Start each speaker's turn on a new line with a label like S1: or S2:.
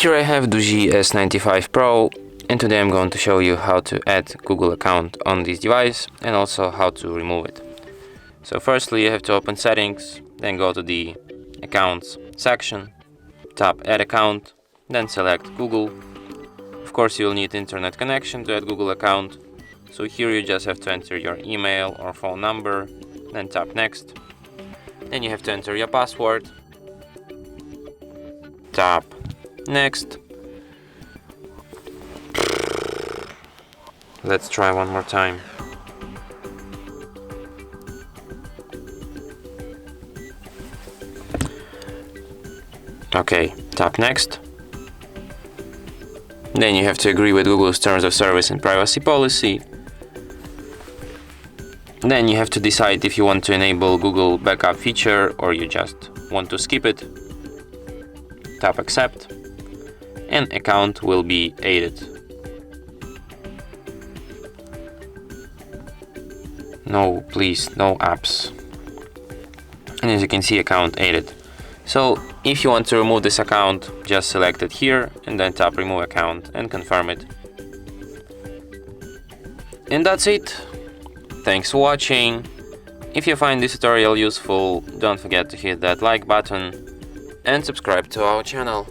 S1: Here I have DOOGEE S95 Pro, and today I'm going to show you how to add Google account on this device and also how to remove it. So firstly you have to open settings, then go to the accounts section, tap add account, then select Google. Of course you'll need internet connection to add Google account, so here you just have to enter your email or phone number, then tap next. Then you have to enter your password, tap next. Let's try one more time. Okay, tap next. Then you have to agree with Google's terms of service and privacy policy. Then you have to decide if you want to enable Google backup feature or you just want to skip it. Tap accept, and account will be added. No, please, no apps. And as you can see, account added. So if you want to remove this account, just select it here and then tap remove account and confirm it. And that's it. Thanks for watching. If you find this tutorial useful, don't forget to hit that like button and subscribe to our channel.